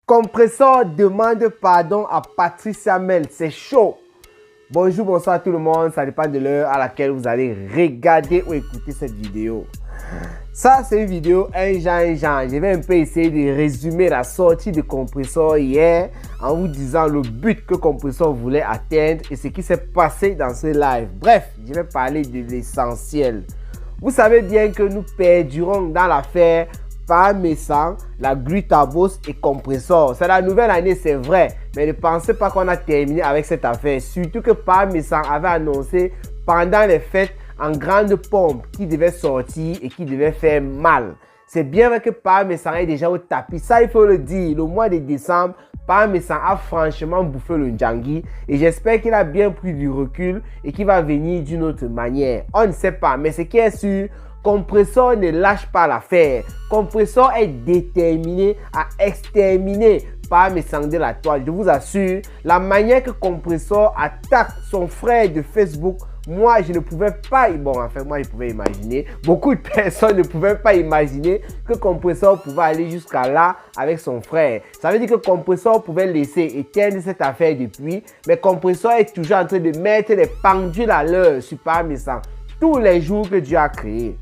Compressor demande pardon à Patricia Mel. C'est chaud. Bonjour, bonsoir à tout le monde. Ça dépend de l'heure à laquelle vous allez regarder ou écouter cette vidéo. Ça, c'est une vidéo un genre. Je vais un peu essayer de résumer la sortie de Compressor hier en vous disant le but que Compressor voulait atteindre et ce qui s'est passé dans ce live. Bref, je vais parler de l'essentiel. Vous savez bien que nous perdurons dans l'affaire Parmesan, la Glutabos et Compressor. C'est la nouvelle année, c'est vrai, mais ne pensez pas qu'on a terminé avec cette affaire. Surtout que Parmesan avait annoncé pendant les fêtes en grande pompe qui devait sortir et qui devait faire mal. C'est bien vrai que Parmesan est déjà au tapis. Ça, il faut le dire. Le mois de décembre, Parmesan a franchement bouffé le Djangui et j'espère qu'il a bien pris du recul et qu'il va venir d'une autre manière. On ne sait pas, mais ce qui est sûr, Compressor ne lâche pas l'affaire. Compressor est déterminé à exterminer Parmesan de la toile. Je vous assure, la manière que Compressor attaque son frère de Facebook, moi je ne pouvais pas, moi je pouvais imaginer, beaucoup de personnes ne pouvaient pas imaginer que Compressor pouvait aller jusqu'à là avec son frère. Ça veut dire que Compressor pouvait laisser éteindre cette affaire depuis, mais Compressor est toujours en train de mettre des pendules à l'heure sur Parmesan tous les jours que Dieu a créé.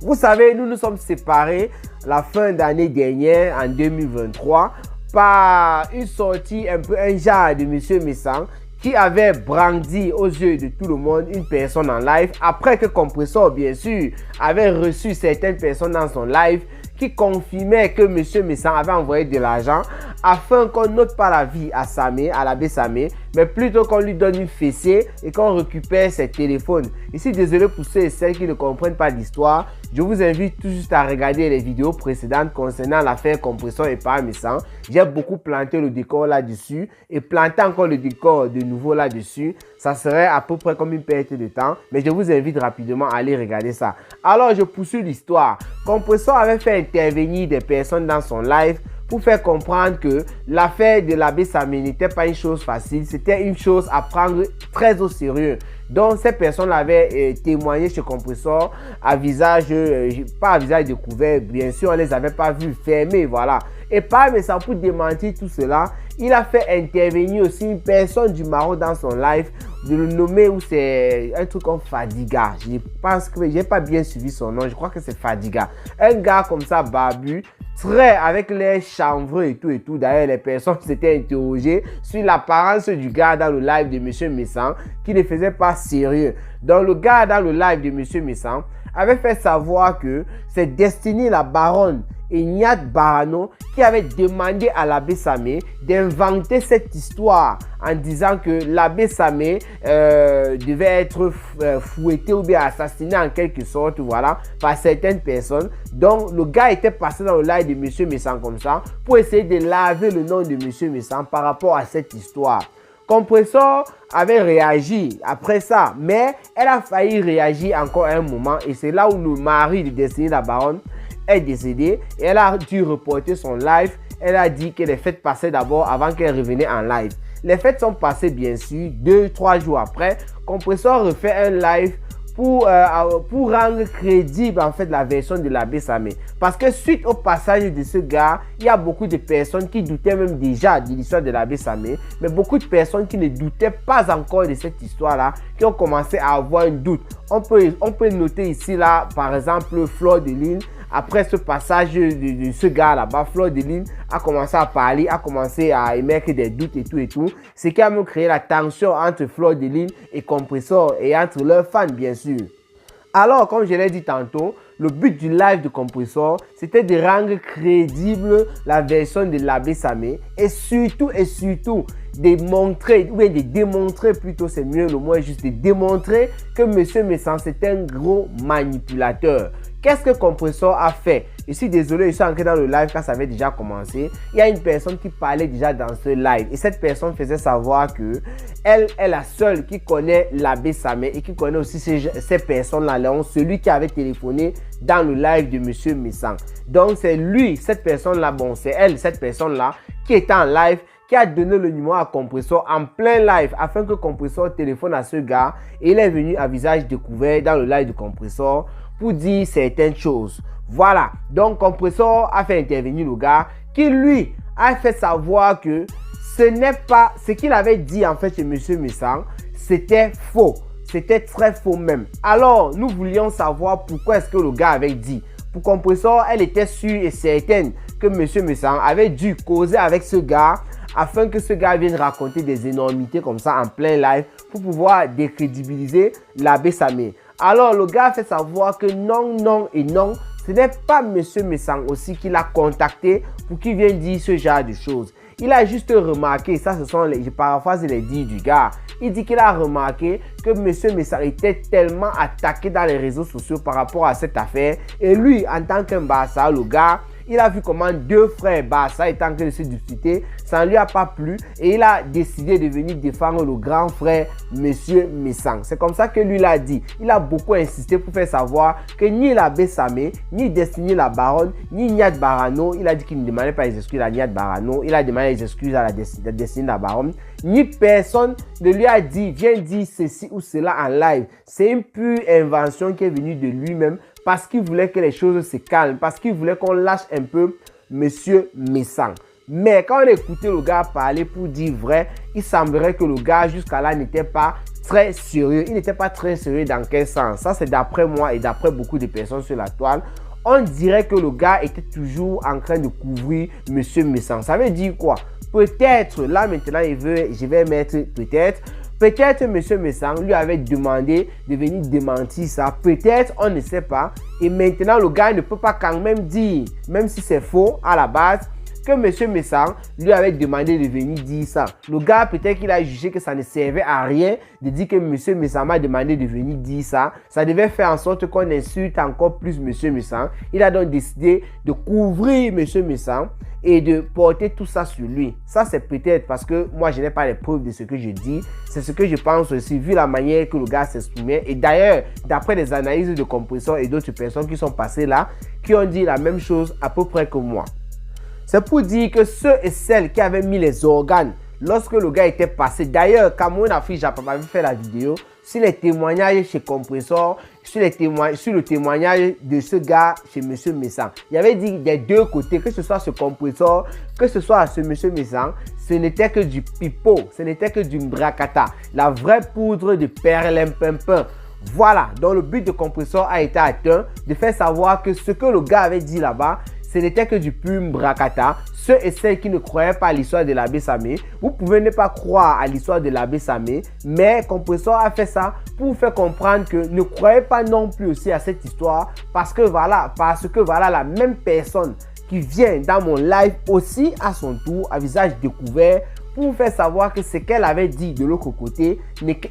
Vous savez, nous nous sommes séparés la fin d'année dernière, en 2023, par une sortie un peu un genre de M. Messan qui avait brandi aux yeux de tout le monde une personne en live après que Compressor, bien sûr, avait reçu certaines personnes dans son live qui confirmait que M. Messan avait envoyé de l'argent afin qu'on n'ôte pas la vie à Samé, à l'abbé Samé, mais plutôt qu'on lui donne une fessée et qu'on récupère ses téléphones. Ici, désolé pour ceux et celles qui ne comprennent pas l'histoire, je vous invite tout juste à regarder les vidéos précédentes concernant l'affaire Compressor et Parmesan. J'ai beaucoup planté le décor là-dessus et planter encore le décor de nouveau là-dessus, ça serait à peu près comme une perte de temps, mais je vous invite rapidement à aller regarder ça. Alors, je poursuis l'histoire. Compressor avait fait intervenir des personnes dans son live pour faire comprendre que l'affaire de l'abbé Samé n'était pas une chose facile, c'était une chose à prendre très au sérieux. Donc ces personnes avaient témoigné chez Compressor à visage, pas à visage découvert, bien sûr on ne les avait pas vus fermés, voilà. Et Parmesan, pour démentir tout cela, il a fait intervenir aussi une personne du Maroc dans son live, de le nommer, où c'est un truc comme Fadiga. Je pense que je n'ai pas bien suivi son nom, je crois que c'est Fadiga. Un gars comme ça, barbu, très avec les chanvreux et tout. D'ailleurs, les personnes s'étaient interrogées sur l'apparence du gars dans le live de M. Messan qui ne faisait pas sérieux. Donc, le gars dans le live de M. Messan avait fait savoir que c'est Destiny la baronne et Niat Barano qui avait demandé à l'abbé Samé d'inventer cette histoire en disant que l'abbé Samé devait être fouetté ou bien assassiné en quelque sorte, voilà, par certaines personnes. Donc le gars était passé dans le live de M. Messan comme ça pour essayer de laver le nom de M. Messan par rapport à cette histoire. Compressor avait réagi après ça, mais elle a failli réagir encore un moment et c'est là où le mari de Destiny la baronne est décédé et elle a dû reporter son live. Elle a dit que les fêtes passaient d'abord avant qu'elle revenait en live. Les fêtes sont passées bien sûr, 2-3 jours après. Compressor refait un live pour rendre crédible en fait la version de l'abbé Samé. Parce que suite au passage de ce gars, il y a beaucoup de personnes qui doutaient même déjà de l'histoire de l'abbé Samé, mais beaucoup de personnes qui ne doutaient pas encore de cette histoire-là, qui ont commencé à avoir un doute. On peut noter ici là, par exemple, Fleur de Lune. Après ce passage de ce gars là-bas, Fleur de Lune a commencé à parler, a commencé à émettre des doutes et tout. Ce qui a même créé la tension entre Fleur de Lune et Compressor et entre leurs fans, bien sûr. Alors, comme je l'ai dit tantôt, le but du live de Compressor, c'était de rendre crédible la version de l'abbé Samé et surtout, de démontrer plutôt, c'est mieux le mot est juste de démontrer que M. Messan c'est un gros manipulateur. Qu'est-ce que Compressor a fait? Je suis désolé, je suis entré dans le live quand ça avait déjà commencé. Il y a une personne qui parlait déjà dans ce live et cette personne faisait savoir que elle est la seule qui connaît l'abbé Samé et qui connaît aussi ces personnes-là, celui qui avait téléphoné dans le live de M. Messan. Donc c'est lui, cette personne-là, c'est elle, cette personne-là qui était en live, qui a donné le numéro à Compressor en plein live afin que Compressor téléphone à ce gars et il est venu à visage découvert dans le live de Compressor pour dire certaines choses. Voilà, donc Compressor a fait intervenir le gars qui lui a fait savoir que ce n'est pas ce qu'il avait dit en fait chez M. Messang, c'était faux. C'était très faux même. Alors, nous voulions savoir pourquoi est-ce que le gars avait dit. Pour Compressor, elle était sûre et certaine que M. Messang avait dû causer avec ce gars afin que ce gars vienne raconter des énormités comme ça en plein live pour pouvoir décrédibiliser l'abbé Samé. Alors, le gars a fait savoir que non, non et non, ce n'est pas M. Messang aussi qui l'a contacté pour qu'il vienne dire ce genre de choses. Il a juste remarqué, ça ce sont les, je paraphrase les dits du gars, il dit qu'il a remarqué que M. Messang était tellement attaqué dans les réseaux sociaux par rapport à cette affaire. Et lui, en tant qu'un Bassa, le gars, il a vu comment deux frères Bassa étaient en train de se disputer, ça ne lui a pas plu et il a décidé de venir défendre le grand frère M. Messang. C'est comme ça que lui l'a dit. Il a beaucoup insisté pour faire savoir que ni l'abbé Samé, ni Destiny la Baronne, ni Niat Barano, il a dit qu'il ne demandait pas les excuses à Niat Barano, il a demandé les excuses à la Destiny la Baronne, ni personne ne lui a dit viens dire ceci ou cela en live. C'est une pure invention qui est venue de lui-même parce qu'il voulait que les choses se calment, parce qu'il voulait qu'on lâche un peu M. Messang. Mais quand on écoutait le gars parler pour dire vrai, il semblerait que le gars jusqu'à là n'était pas très sérieux. Il n'était pas très sérieux dans quel sens? Ça c'est d'après moi et d'après beaucoup de personnes sur la toile. On dirait que le gars était toujours en train de couvrir M. Messang. Ça veut dire quoi? Peut-être, là maintenant je vais mettre peut-être M. Messang lui avait demandé de venir démentir ça. Peut-être, on ne sait pas. Et maintenant, le gars ne peut pas quand même dire, même si c'est faux à la base, que M. Messang lui avait demandé de venir dire ça. Le gars, peut-être qu'il a jugé que ça ne servait à rien de dire que M. Messang m'a demandé de venir dire ça. Ça devait faire en sorte qu'on insulte encore plus M. Messang. Il a donc décidé de couvrir M. Messang et de porter tout ça sur lui. Ça, c'est peut-être parce que moi, je n'ai pas les preuves de ce que je dis. C'est ce que je pense aussi, vu la manière que le gars s'exprimait. Et d'ailleurs, d'après les analyses de Compressor et d'autres personnes qui sont passées là, qui ont dit la même chose à peu près que moi. C'est pour dire que ceux et celles qui avaient mis les organes lorsque le gars était passé, d'ailleurs, Cameroun Afrique Japon avait fait la vidéo sur les témoignages chez Compressor, sur le témoignage de ce gars chez M. Messang. Il y avait dit des deux côtés, que ce soit ce Compressor, que ce soit ce M. Messang, ce n'était que du pipeau, ce n'était que du bracata, la vraie poudre de perlimpinpin. Voilà, donc le but de Compressor a été atteint, de faire savoir que ce que le gars avait dit là-bas, ce n'était que du pur bracata. Ceux et celles qui ne croyaient pas à l'histoire de l'abbé Samé, vous pouvez ne pas croire à l'histoire de l'abbé Samé, mais Compressor a fait ça pour vous faire comprendre que ne croyez pas non plus aussi à cette histoire parce que voilà, la même personne qui vient dans mon live aussi à son tour, à visage découvert, pour vous faire savoir que ce qu'elle avait dit de l'autre côté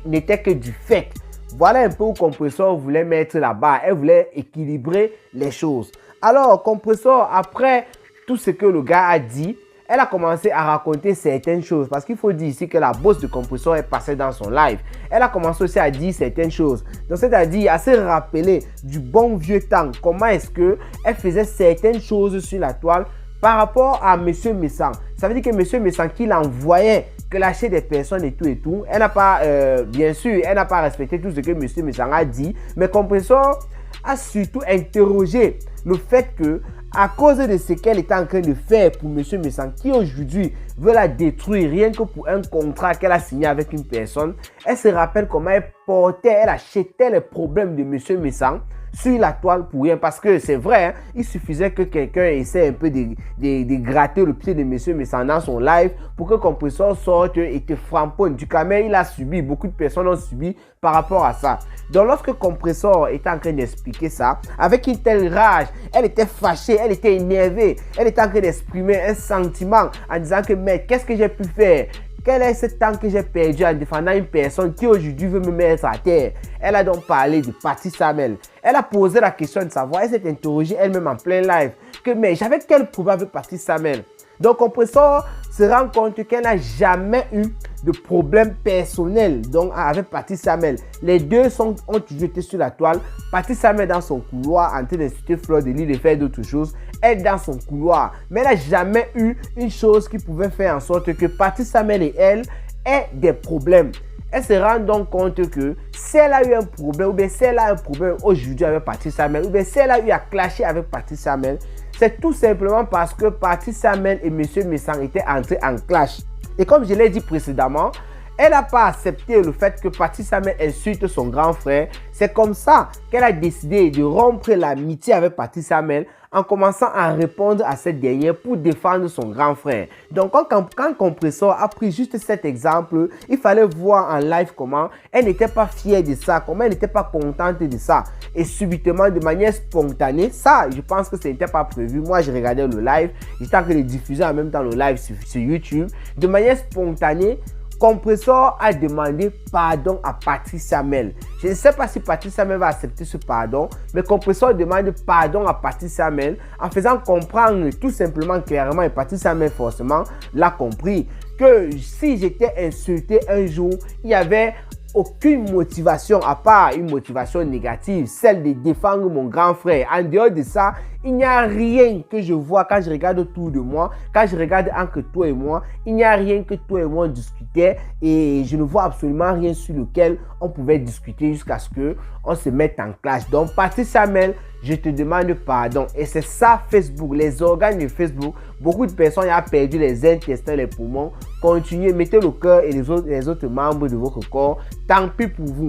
n'était que du fake. Voilà un peu où Compressor voulait mettre la barre, elle voulait équilibrer les choses. Alors, Compressor, après tout ce que le gars a dit, elle a commencé à raconter certaines choses. Parce qu'il faut dire ici que la boss de Compressor est passée dans son live. Elle a commencé aussi à dire certaines choses. Donc, c'est-à-dire à se rappeler du bon vieux temps. Comment est-ce qu'elle faisait certaines choses sur la toile par rapport à M. Messang. Ça veut dire que M. Messang, qui l'envoyait clasher des personnes et tout, elle n'a pas, bien sûr, elle n'a pas respecté tout ce que M. Messang a dit. Mais Compressor a surtout interrogé le fait que, à cause de ce qu'elle était en train de faire pour M. Messang, qui aujourd'hui veut la détruire rien que pour un contrat qu'elle a signé avec une personne, elle se rappelle comment elle achetait les problèmes de M. Messang sur la toile pour rien. Parce que c'est vrai, hein, il suffisait que quelqu'un essaie un peu de gratter le pied de M. Messang dans son live pour que Compressor sorte et te framponne. Du coup, il a subi, beaucoup de personnes ont subi par rapport à ça. Donc lorsque Compressor était en train d'expliquer ça, avec une telle rage, elle était fâchée, elle était énervée, elle était en train d'exprimer un sentiment en disant que mais qu'est-ce que j'ai pu faire? Quel est ce temps que j'ai perdu en défendant une personne qui aujourd'hui veut me mettre à terre? Elle a donc parlé de Patrice Hamel. Elle a posé la question de savoir, elle s'est interrogée elle-même en plein live, que mais j'avais quel problème avec Patrice Hamel? Donc Compressor se rend compte qu'elle n'a jamais eu de problème personnel donc avec Patrice Hamel. Les deux ont toujours été sur la toile. Patrice Hamel dans son couloir en train d'insulter Fleur de Lys, de faire d'autres choses. Elle dans son couloir. Mais elle n'a jamais eu une chose qui pouvait faire en sorte que Patrice Hamel et elle aient des problèmes. Elle se rend donc compte que si elle a eu un problème, ou bien si elle a un problème aujourd'hui avec Patrice Hamel, ou bien si elle a eu à clasher avec Patrice Hamel, C'est tout simplement parce que Patricia Mel et Monsieur Messang étaient entrés en clash. Et comme je l'ai dit précédemment, elle n'a pas accepté le fait que Patricia Mel insulte son grand frère. C'est comme ça qu'elle a décidé de rompre l'amitié avec Patricia Mel en commençant à répondre à cette dernière pour défendre son grand frère. Donc quand Compressor a pris juste cet exemple, il fallait voir en live comment elle n'était pas fière de ça, comment elle n'était pas contente de ça. Et subitement, de manière spontanée, ça, je pense que ce n'était pas prévu. Moi, je regardais le live, j'étais en train de diffuser en même temps le live sur YouTube. De manière spontanée, Compressor a demandé pardon à Patricia Mel. Je ne sais pas si Patricia Mel va accepter ce pardon, mais Compressor demande pardon à Patricia Mel en faisant comprendre tout simplement clairement, et Patricia Mel forcément l'a compris, que si j'étais insulté un jour, il y avait aucune motivation à part une motivation négative, celle de défendre mon grand frère. En dehors de ça, il n'y a rien que je vois quand je regarde autour de moi, quand je regarde entre toi et moi, il n'y a rien que toi et moi discutait et je ne vois absolument rien sur lequel on pouvait discuter jusqu'à ce qu'on se mette en clash. Donc, Patricia Mel, je te demande pardon. Et c'est ça Facebook, les organes de Facebook. Beaucoup de personnes ont perdu les intestins, les poumons. Continuez, mettez le cœur et les autres membres de votre corps. Tant pis pour vous.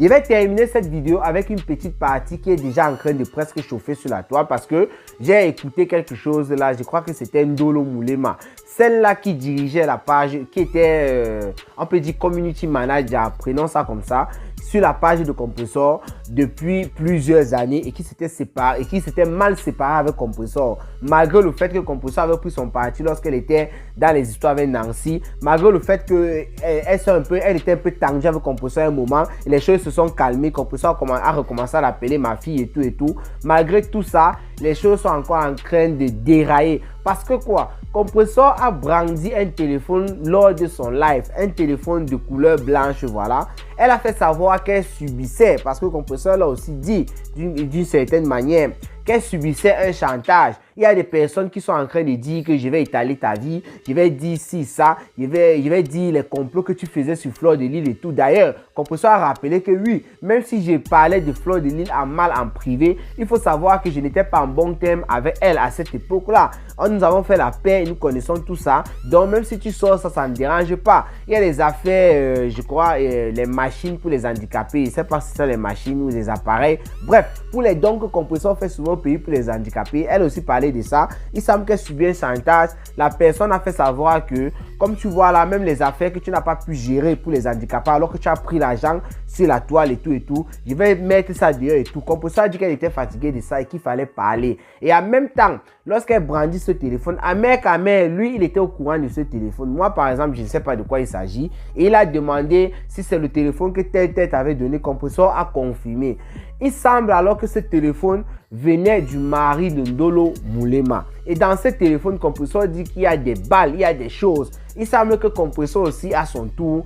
Je vais terminer cette vidéo avec une petite partie qui est déjà en train de presque chauffer sur la toile parce que j'ai écouté quelque chose là, je crois que c'était Ndolo Moulema. Celle-là qui dirigeait la page, qui était, on peut dire community manager, prenons ça comme ça, sur la page de Compressor depuis plusieurs années et qui s'était séparé, et qui s'était mal séparé avec Compressor. Malgré le fait que Compressor avait pris son parti lorsqu'elle était dans les histoires avec Nancy, malgré le fait qu'elle était un peu tendue avec Compressor à un moment, et les choses se sont calmées, Compressor a recommencé à l'appeler ma fille et tout. Malgré tout ça, les choses sont encore en train de dérailler. Parce que quoi? Compressor a brandi un téléphone lors de son live, un téléphone de couleur blanche, voilà. Elle a fait savoir qu'elle subissait, parce que Compressor l'a aussi dit d'une certaine manière, qu'elle subissait un chantage. Il y a des personnes qui sont en train de dire que je vais étaler ta vie, je vais dire si ça, je vais dire les complots que tu faisais sur Fleur de Lille et tout. D'ailleurs, Compressor a rappelé que oui, même si je parlais de Fleur de Lille en mal en privé, il faut savoir que je n'étais pas en bon terme avec elle à cette époque-là. Nous avons fait la paix et nous connaissons tout ça. Donc même si tu sors, ça ne dérange pas. Il y a les affaires, je crois, les machines pour les handicapés. Je ne sais pas si c'est les machines ou les appareils. Bref, pour les dons que Compressor fait souvent au pays pour les handicapés, elle aussi parlait de ça. Il semble qu'elle subit un chantage. La personne a fait savoir que, comme tu vois là, même les affaires que tu n'as pas pu gérer pour les handicapés, alors que tu as pris l'argent sur la toile et tout, je vais mettre ça dehors et tout. Compressor a dit qu'elle était fatiguée de ça et qu'il fallait parler. Et en même temps, lorsqu'elle brandit ce téléphone, Ahmed Kamer, lui, il était au courant de ce téléphone. Moi, par exemple, je ne sais pas de quoi il s'agit. Et il a demandé si c'est le téléphone que telle tête avait donné. Compressor a confirmé. Il semble alors que ce téléphone venait du mari de Ndolo Moulema. Et dans ce téléphone, Compressor dit qu'il y a des balles, il y a des choses. Il semble que Compressor aussi, à son tour,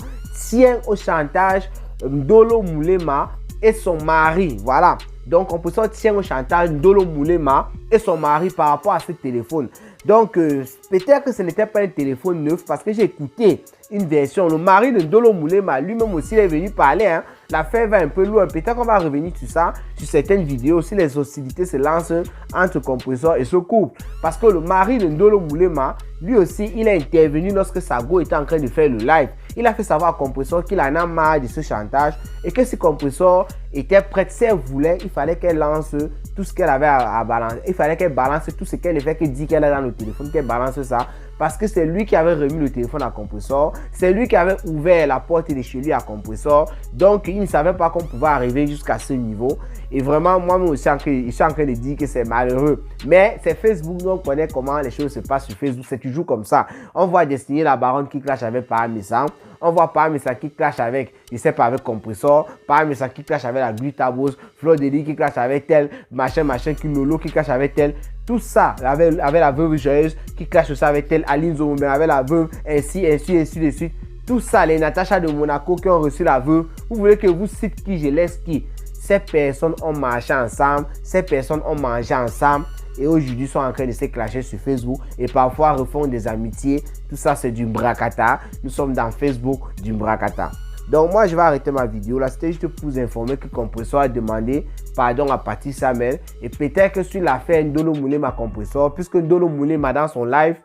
tient au chantage Ndolo Moulema et son mari. Voilà. Donc, Compressor tient au chantage Ndolo Moulema et son mari par rapport à ce téléphone. Donc, peut-être que ce n'était pas un téléphone neuf parce que j'ai écouté une version. Le mari de Ndolo Moulema, lui-même aussi, il est venu parler. Hein. L'affaire va un peu loin. Peut-être qu'on va revenir sur ça, sur certaines vidéos, si les hostilités se lancent entre Compressor et ce couple. Parce que le mari de Ndolo Moulema, lui aussi, il a intervenu lorsque Sago était en train de faire le live. Il a fait savoir à Compressor qu'il en a marre de ce chantage et que si Compressor était prête, si elle voulait, il fallait qu'elle lance tout ce qu'elle avait à balancer. Il fallait qu'elle balance tout ce qu'elle fait, qu'elle dit qu'elle a dans le téléphone, qu'elle balance ça. Parce que c'est lui qui avait remis le téléphone à Compressor. C'est lui qui avait ouvert la porte de chez lui à Compressor. Donc, il ne savait pas qu'on pouvait arriver jusqu'à ce niveau. Et vraiment, moi-même aussi, je suis en train de dire que c'est malheureux. Mais c'est Facebook, nous on connaît comment les choses se passent sur Facebook. C'est toujours comme ça. On voit Destiny la baronne qui clash avec Paramessang. On voit Paramessang qui clash avec, je sais pas, avec Compressor. Paramessang qui clash avec la Glutabos. Fleur de Lille qui clash avec tel. Machin, Kilolo qui clash avec tel. Tout ça, avec la veuve joyeuse qui clash ça avec tel. Aline Zombe avec la veuve, ainsi de suite. Tout ça, les Natacha de Monaco qui ont reçu la veuve. Vous voulez que vous cite qui, je laisse qui? Ces personnes ont marché ensemble, ces personnes ont mangé ensemble et aujourd'hui sont en train de se clasher sur Facebook et parfois refont des amitiés. Tout ça, c'est du bracata. Nous sommes dans Facebook, du bracata. Donc moi je vais arrêter ma vidéo là. C'était juste pour vous informer que Compressor a demandé pardon à Patrice Hamel. Et peut-être que sur l'affaire Ndolo Moulema Compressor, puisque Ndolo Moulema dans son live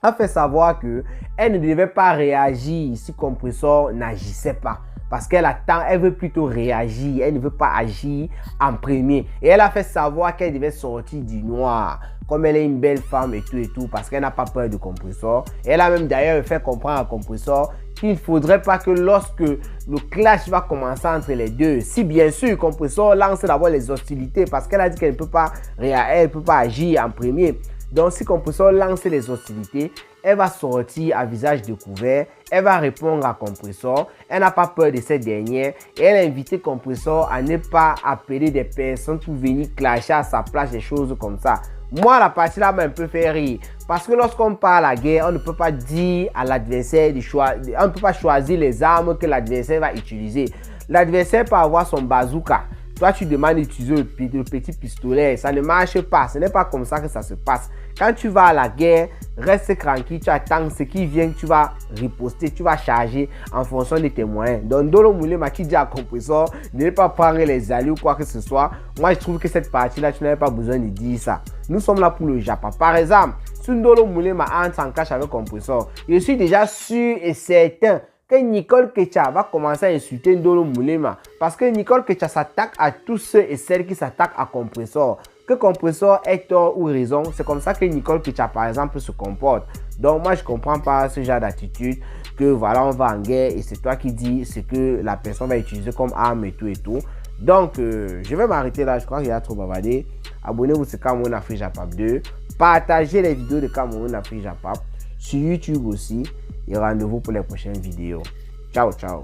a fait savoir qu'elle ne devait pas réagir si Compressor n'agissait pas. Parce qu'elle attend, elle veut plutôt réagir, elle ne veut pas agir en premier. Et elle a fait savoir qu'elle devait sortir du noir, comme elle est une belle femme et tout, parce qu'elle n'a pas peur de Compressor. Et elle a même d'ailleurs fait comprendre à Compressor qu'il ne faudrait pas que lorsque le clash va commencer entre les deux, si bien sûr Compressor lance d'abord les hostilités, parce qu'elle a dit qu'elle ne peut pas agir en premier. Donc si Compressor lance les hostilités, elle va sortir à visage découvert, elle va répondre à Compressor, elle n'a pas peur de cette dernière et elle a invité Compressor à ne pas appeler des personnes pour venir clasher à sa place, des choses comme ça. Moi, la partie là m'a un peu fait rire parce que lorsqu'on parle à la guerre, on ne peut pas dire à l'adversaire de choisir, on ne peut pas choisir les armes que l'adversaire va utiliser. L'adversaire peut avoir son bazooka. Toi, tu demandes d'utiliser le petit pistolet. Ça ne marche pas. Ce n'est pas comme ça que ça se passe. Quand tu vas à la guerre, reste tranquille. Tu attends ce qui vient. Tu vas riposter. Tu vas charger en fonction de tes moyens. Donc, Ndolo Moulema qui dit à Compressor de ne pas prendre les alliés ou quoi que ce soit. Moi, je trouve que cette partie-là, tu n'avais pas besoin de dire ça. Nous sommes là pour le Japon. Par exemple, si Ndolo Moulema entre en cache avec Compressor, je suis déjà sûr et certain que Nicole Kecha va commencer à insulter Ndolo Moulema parce que Nicole Kecha s'attaque à tous ceux et celles qui s'attaquent à Compressor. Que Compressor ait tort ou raison, c'est comme ça que Nicole Kecha par exemple se comporte. Donc moi je comprends pas ce genre d'attitude que voilà on va en guerre et c'est toi qui dis ce que la personne va utiliser comme arme et tout. Donc je vais m'arrêter là, je crois qu'il y a trop bavardé. Abonnez-vous sur Cameroun Afrique Japap 2. Partagez les vidéos de Cameroun Afrique Japap sur YouTube aussi. Et rendez-vous pour les prochaines vidéos. Ciao, ciao.